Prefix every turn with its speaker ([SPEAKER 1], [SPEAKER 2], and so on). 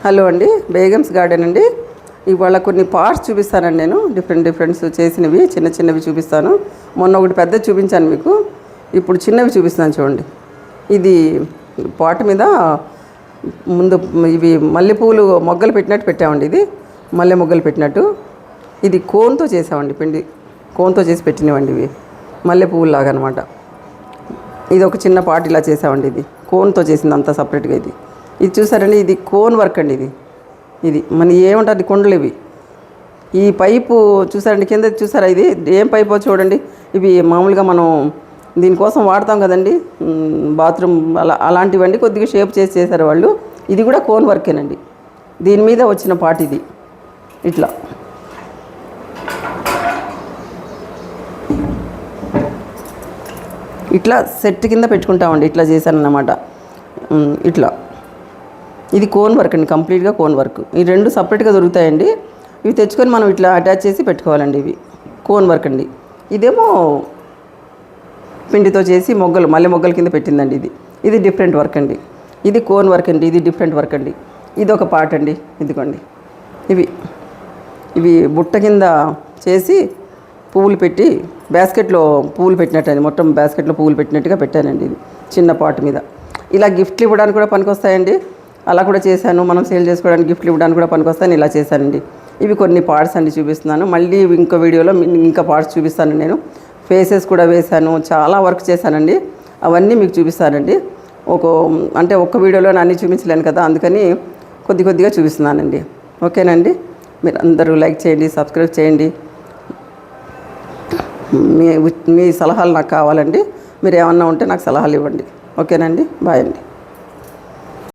[SPEAKER 1] Hello అండి, Begums garden అండి. ఇవాళ కొన్ని పార్ట్స్ చూపిస్తానండి. నేను డిఫరెంట్స్ చేసినవి చిన్న చిన్నవి చూపిస్తాను. మొన్న ఒకటి పెద్ద చూపించాను మీకు, ఇప్పుడు చిన్నవి చూపిస్తాను చూడండి. ఇది పాట్ మీద ముందు ఇవి మల్లెపూలు మొగ్గలు పెట్టినట్టు పెట్టామండి. ఇది మల్లె మొగ్గలు పెట్టినట్టు. ఇది కోన్తో చేసామండి, పిండి కోన్తో చేసి పెట్టినవండి. ఇవి మల్లెపూలు లాగా అనమాట. ఇది ఒక చిన్న పాట్ ఇలా చేసామండి. ఇది కోన్తో చేసింది అంతా సపరేట్గా. ఇది చూసారండి, ఇది కోన్ వర్క్ అండి. ఇది మన ఏమంటారు, కొండలు ఇవి. ఈ పైపు చూసారండి, కింద చూసారా, ఇది ఏం పైపో చూడండి. ఇవి మామూలుగా మనం దీనికోసం వాడతాం కదండి, బాత్రూమ్ అలాంటివండి. కొద్దిగా షేప్ చేశారు వాళ్ళు. ఇది కూడా కోన్ వర్కేనండి. దీని మీద వచ్చిన పాట్ ఇది. ఇట్లా సెట్ కింద పెట్టుకుంటామండి. ఇట్లా చేశానన్నమాట. ఇది కోన్ వర్క్ అండి, కంప్లీట్గా కోన్ వర్క్. ఈ రెండు సపరేట్గా దొరుకుతాయండి. ఇవి తెచ్చుకొని మనం ఇట్లా అటాచ్ చేసి పెట్టుకోవాలండి. ఇవి కోన్ వర్క్ అండి. ఇదేమో పిండితో చేసి మల్లె మొగ్గల కింద పెట్టిందండి. ఇది డిఫరెంట్ వర్క్ అండి. ఇది కోన్ వర్క్ అండి. ఇది డిఫరెంట్ వర్క్ అండి. ఇది ఒక పార్ట్ అండి. ఇదిగోండి, ఇవి బుట్ట కింద చేసి పువ్వులు పెట్టి బాస్కెట్లో పువ్వులు పెట్టినట్టు అండి. మొత్తం బాస్కెట్లో పువ్వులు పెట్టినట్టుగా పెట్టానండి. ఇది చిన్న పాట్ మీద. ఇలా గిఫ్ట్లు ఇవ్వడానికి కూడా పనికొస్తాయండి. అలా కూడా చేశాను. మనం సేల్ చేసుకోవడానికి గిఫ్ట్లు ఇవ్వడానికి కూడా పనికొస్తాయని ఇలా చేశానండి. ఇవి కొన్ని పార్ట్స్ అండి చూపిస్తున్నాను. మళ్ళీ ఇంకో వీడియోలో ఇంకా పార్ట్స్ చూపిస్తాను. నేను ఫేసెస్ కూడా వేశాను, చాలా వర్క్ చేశానండి. అవన్నీ మీకు చూపిస్తానండి. ఒక్క వీడియోలో అన్నీ చూపించలేను కదా, అందుకని కొద్దిగా చూపిస్తున్నానండి. ఓకేనండి, మీరు అందరూ లైక్ చేయండి, సబ్స్క్రైబ్ చేయండి. మీ సలహాలు నాకు కావాలండి. మీరు ఏమన్నా ఉంటే నాకు సలహాలు ఇవ్వండి. ఓకేనండి, బాయ్ అండి.